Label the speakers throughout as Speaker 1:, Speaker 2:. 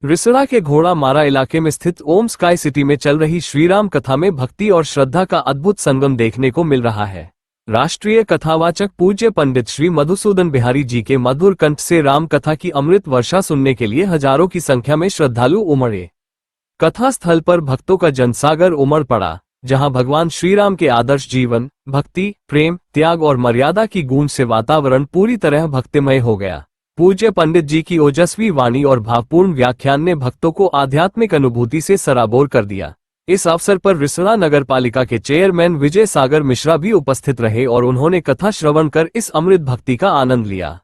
Speaker 1: रिसड़ा के घोड़ा मारा इलाके में स्थित ओम स्काई सिटी में चल रही श्रीराम कथा में भक्ति और श्रद्धा का अद्भुत संगम देखने को मिल रहा है। राष्ट्रीय कथावाचक पूज्य पंडित श्री मधुसूदन बिहारी जी के मधुर कंठ से राम कथा की अमृत वर्षा सुनने के लिए हजारों की संख्या में श्रद्धालु उमड़े। कथा स्थल पर भक्तों का जनसागर उमड़ पड़ा, जहां भगवान श्रीराम के आदर्श जीवन, भक्ति, प्रेम, त्याग और मर्यादा की गूंज से वातावरण पूरी तरह भक्तिमय हो गया। पूज्य पंडित जी की ओजस्वी वाणी और भावपूर्ण व्याख्यान ने भक्तों को आध्यात्मिक अनुभूति से सराबोर कर दिया। इस अवसर पर रिसड़ा नगर पालिका के चेयरमैन विजय सागर मिश्रा भी उपस्थित रहे और उन्होंने कथा श्रवण कर इस अमृत भक्ति का आनंद लिया।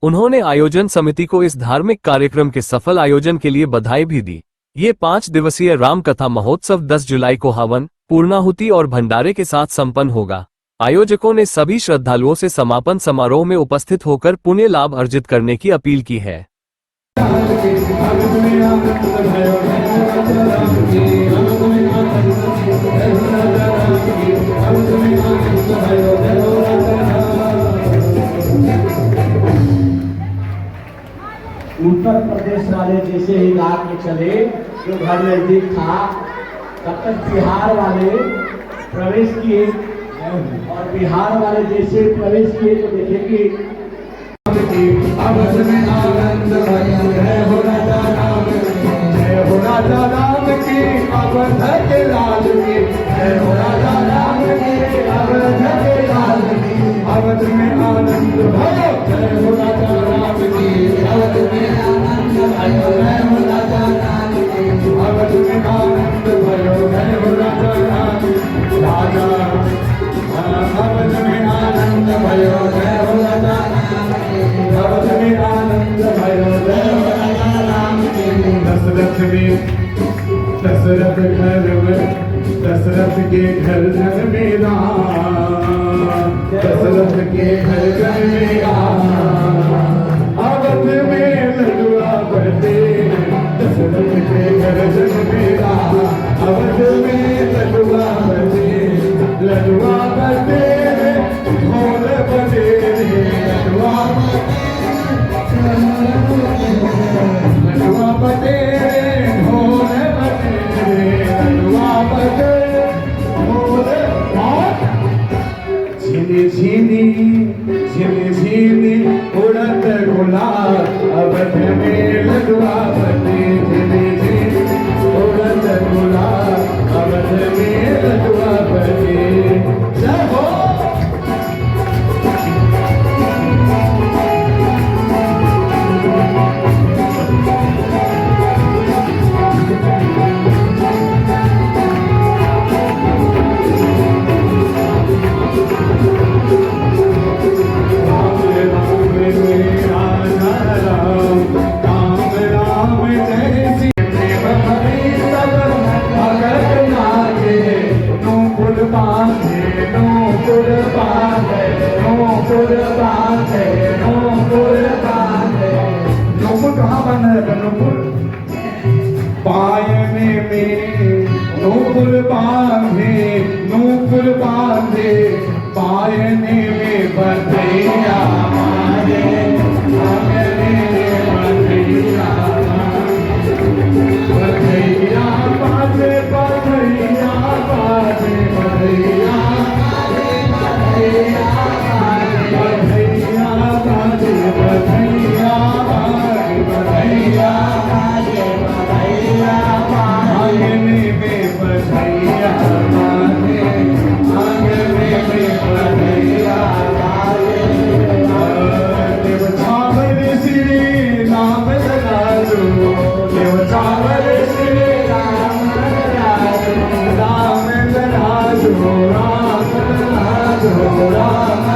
Speaker 1: उन्होंने आयोजन समिति को इस धार्मिक कार्यक्रम के सफल आयोजन के लिए बधाई भी दी। ये 5 दिवसीय राम कथा महोत्सव 10 जुलाई को हवन, पूर्णाहुति और भंडारे के साथ संपन्न होगा। आयोजकों ने सभी श्रद्धालुओं से समापन समारोह में उपस्थित होकर पुण्य लाभ अर्जित करने की अपील की है।
Speaker 2: उत्तर प्रदेश वाले जैसे ही रात में चले, जो घर नजदीक था, तब तक बिहार वाले प्रवेश किए और बिहार वाले जैसे प्रवेश किए तो देखे कि अवध में आनंद जय हो राजा राम की, अवध के लाल की, जय हो राजा राम की, अवध के लाल की, अवध में आनंद भयो, जय हो राजा राम की, अवध में आनंद भयो, जय हो राजा राम की, अवध में आनंद भयो, जय हो राजा राम राजा, अवध में आनंद भयो, जय हो राजा राम की, अवध में आनंद भयो, जय हो राजा राम की। दशरथ के घर जन मेरा, दशरथ के घर जन मेरा, अवध में लडुआ बरते, दशरथ के घर जन मेरा, अवध में लडुआ बरते, लडुआ बरते, ढोल बजे, लडुआ लडुआ बजे, ढोल बजे, लडुआ बजे, ढोल झिनी झिनी झिनी झिनी उड़त गुलाल, अवध में लडुआ बजे, झिनी झिनी उड़त गुलाल, अवध में लडुआ बजे। जय हो पायने में नूपुर बांधे, नूपुर बांधे, पायने में बंधैया मारे, आंगने में बंधैया, बंधैया बाजे, बंधैया बाजे, बंधैया बाजे, बंधैया बाजे, बंधैया बाजे, बंधैया बाजे, बंधैया आंगने में बंधैया बाजे, आंगने में बंधैया बाजे। देव छावर श्री राम लालो, देव छावर श्री राम लालो, राम लालो, राम लालो, राम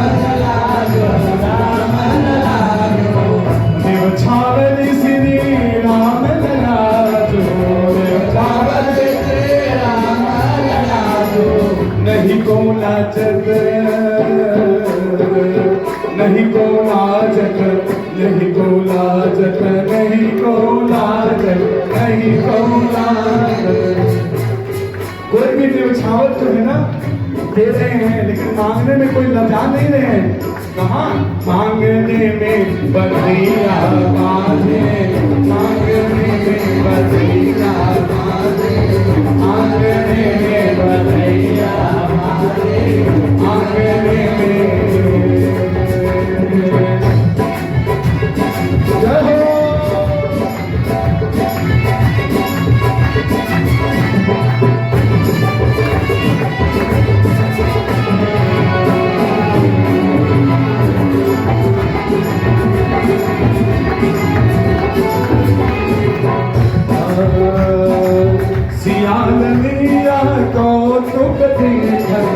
Speaker 2: लालो, राम लालो, देव छावर श्री राम लालो, देव छावर श्री राम लालो। नहीं को लाजत, नहीं को लाजत, नहीं को लाजत, नहीं को लाजत, नहीं को लाजत। कोई भी न्यौछावर जो है ना दे रहे हैं, लेकिन मांगने में कोई लजा नहीं रहे हैं। कहाँ मांगने में बधिया बाजे, मांगने में बधिया बाजे, आंगने में बधिया बाजे, आंगने में जय हो। सियालिया कौतुक देखन,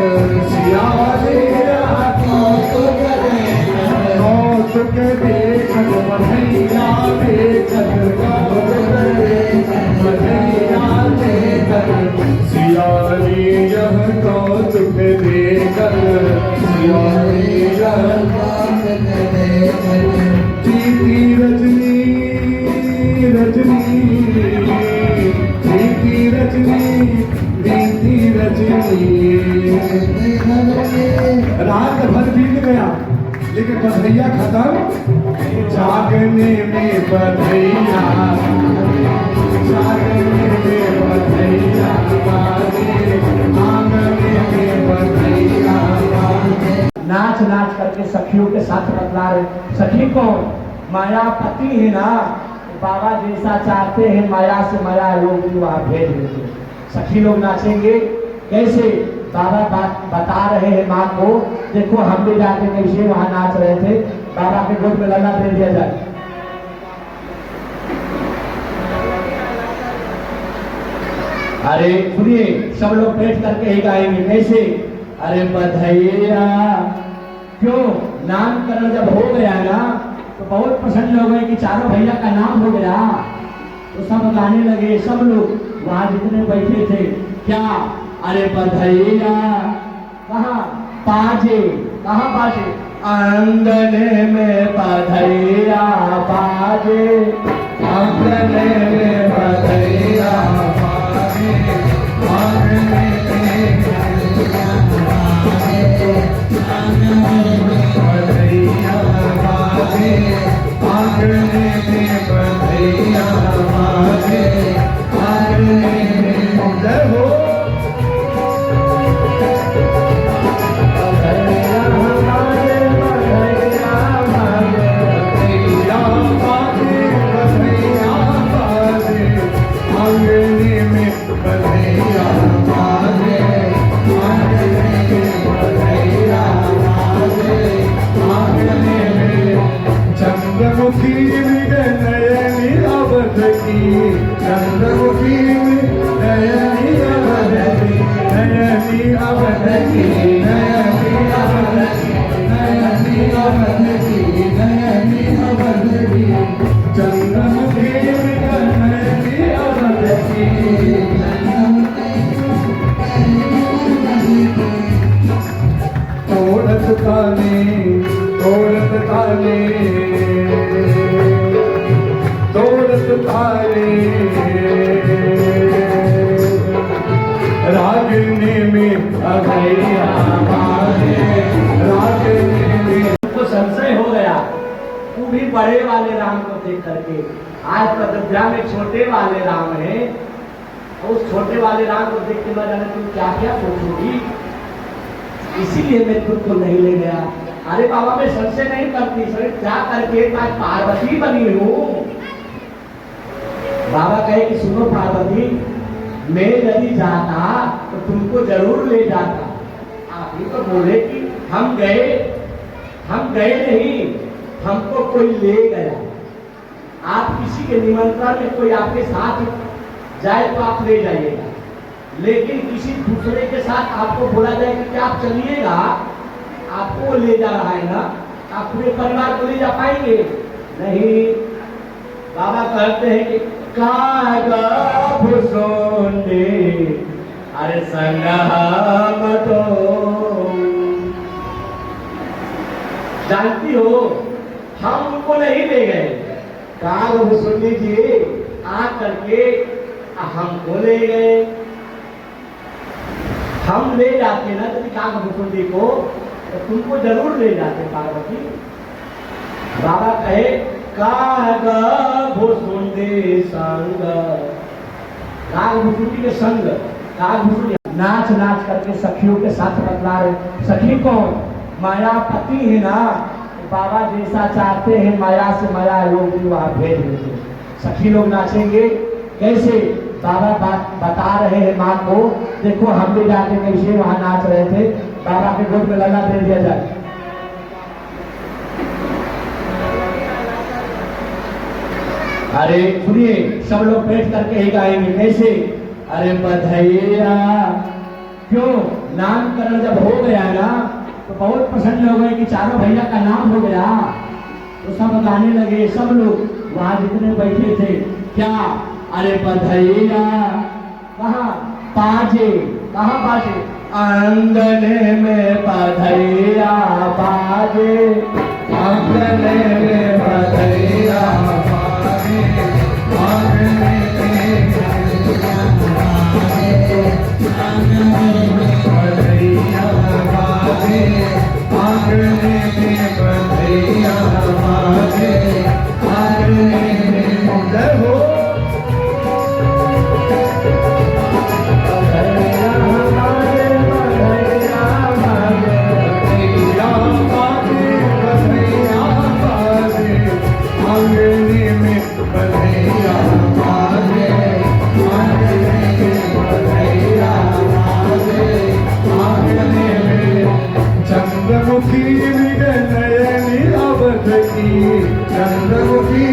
Speaker 2: सियालिया कौतुक देखन, कौतुक देखन बधैया देखन, कौतुक देखन बधैया देखन, सियालिया कौतुक देखन, सियालिया कौतुक देखन, जीती रजनी रजनी, बीती रजनी, बीती रजनी। रात भर बीत गया लेकिन बधैया खत्म, जागने में बधैया, जागने में बधैया बाजे, आंगने में बधैया बाजे।
Speaker 3: नाच नाच करके सखियों के साथ बतला रहे। सखी को मायापति है ना, बाबा जैसा चाहते हैं माया से माया लोग भी वहाँ भेज देते हैं। सखी लोग नाचेंगे कैसे, बाबा बात बता रहे हैं माँ को, देखो हम भी जाके कैसे वहाँ नाच रहे थे, बाबा के गोद में लला दे दिया जाए। अरे सुनिए, सब लोग बैठ करके ही गाएंगे कैसे, अरे बधैया, क्यों नामकरण जब हो गया ना तो बहुत प्रसन्न हो गए कि चारों भैया का नाम हो गया, तो सब गाने लगे। सब लोग वहां जितने बैठे थे, क्या अरे बधैया, कहाँ बाजे, कहाँ बाजे, आंगने में बधैया बाजे, आंगने में बधैया बाजे, आंगने में बधैया बाजे, आंगने में बधैया बाजे, आंगने में बधैया बाजे, आंगने में जय हो। चंद्रमुखी नयनी अवध की, चंद्रमुखी नयनी अवध की, नयनी अवध की, नयनी अवध की, नयनी अवध की, नयनी अवध की, चंद्रमुखी नयनी अवध की। तोड़त ताले, तोड़त ताले, तोड़त ताले, रागने में बधैया बाजे, रागने में। तो संशय हो गया, तू भी बड़े वाले राम को देख करके, आज अयोध्या में छोटे वाले राम है, उस छोटे वाले राम को देख के न जाने तुम क्या क्या सोचोगी, इसीलिए मैं तुमको नहीं ले गया। अरे बाबा मैं संशय नहीं करती, सर जा करके मैं पार्वती बनी हूँ। बाबा कहे कि सुनो पार्वती, मैं यदि जाता तो तुमको जरूर ले जाता। आप ही तो बोले कि हम गए नहीं, हमको कोई ले गया। आप किसी के निमंत्रण में कोई आपके साथ जाए तो आप ले जाइएगा, लेकिन किसी दूसरे के साथ आपको बोला जाए कि क्या आप चलिएगा, आपको ले जा रहा है ना, आप पूरे परिवार को ले जा पाएंगे नहीं। बाबा कहते हैं कि सोने अरे संगम तो जानती हो हम उनको नहीं ले गए, काग सुनी जी आ करके हमको ले गए। हम ले जाते ना तो काग भुकुंडी को तो तुमको जरूर ले जाते पार्वती। बाबा कहे काग भुसुंडी संग, काग भुसुंडी के संग, काग भुसुंडी नाच नाच करके सखियों के साथ बतला रहे। सखी कौन? मायापति है ना, बाबा जैसा चाहते हैं माया से माया लोग भी वहां भेज देते। सखी लोग नाचेंगे कैसे? बाबा बात बता रहे हैं माँ को, देखो हम भी जाके कैसे वहां नाच रहे थे, बाबा के गोद में लगा दे दिया जाए। अरे सुनिए, सब लोग बैठ करके ही गाएंगे कैसे? अरे बधाइया, क्यों? नामकरण जब हो गया ना तो बहुत प्रसन्न हो गए कि चारों भैया का नाम हो गया, तो सब गाने लगे। सब लोग वहां जितने बैठे थे, क्या? अरे बधाइया, कहाँ? बाजे, कहाँ बाजे? आंगने में बधाइया बाजे, आंगने में बधाइया बाजे, आंगने में बधाइया बाजे, आंगने में बधाइया बाजे, आंगने में बधाइया बाजे, आंगने में जय हो।
Speaker 2: चंद्रमुखी नयनी अवध की, चंद्रमुखी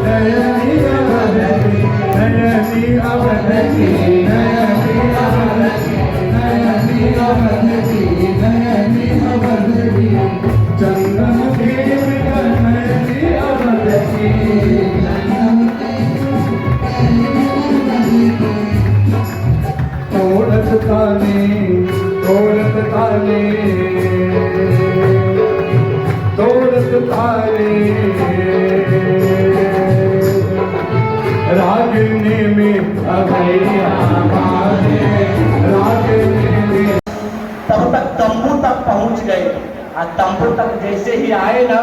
Speaker 2: नयनी अवध की, नयनी अवध की, नयनी अवध की, नयनी अवध की, नयनी अवध की, चंद्रमुखी नयनी अवध की। तोड़त ताली, तोड़त ताली, तोड़त ताली, रागिनी में अभैया बाजे, रागिनी में।
Speaker 3: तब तक तंबू तक पहुंच गए, और तंबू तक जैसे ही आए ना,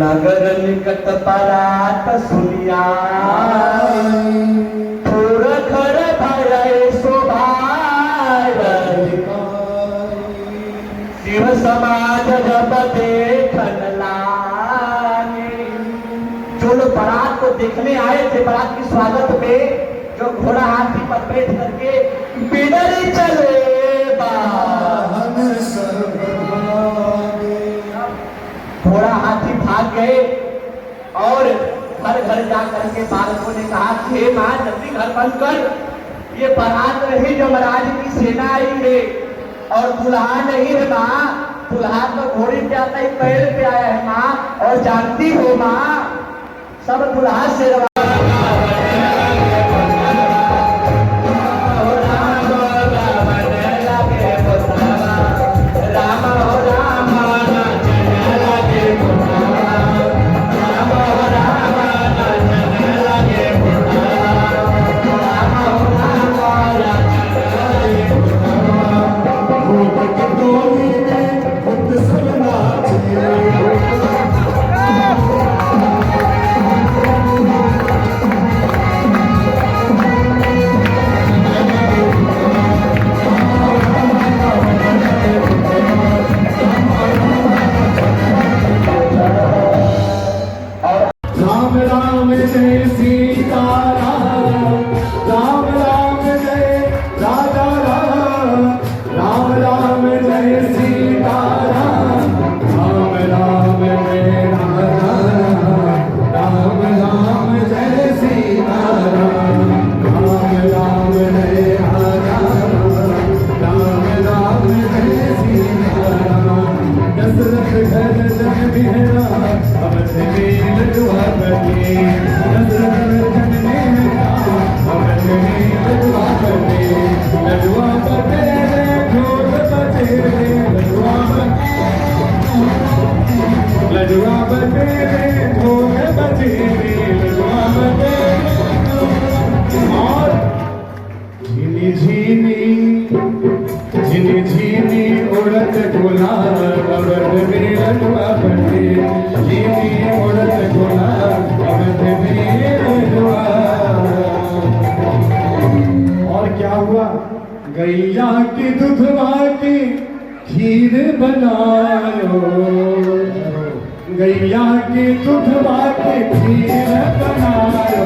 Speaker 3: नगर निकट परात सुनिया, थोड़ा घर भय शोभाय, शिव समाज जब देखन लागे। जो लोग बारात को देखने आए थे, बारात की स्वागत में, जो घोड़ा हाथी पर बैठ करके बिडरी चले बाहन सब भागे। घोड़ा हाथी भाग गए और घर घर जा करके बालकों ने कहा कि हे माँ जल्दी घर बंद कर, ये बारात नहीं यमराज की सेना आई है और दुल्हा नहीं है माँ, दुल्हा तो घोड़े पे आता है, पैर पे आया है माँ, और जानती हो माँ सब दुल्हा से
Speaker 2: झिनी झिनी उड़ उड़त गुलाब अवध में ललुआ बने जीनी उड़त गुलाब अवध में ललुआ। और क्या हुआ? गैया की दुधवा की खीर बनायो, गैया की दुधवा की खीर बनायो,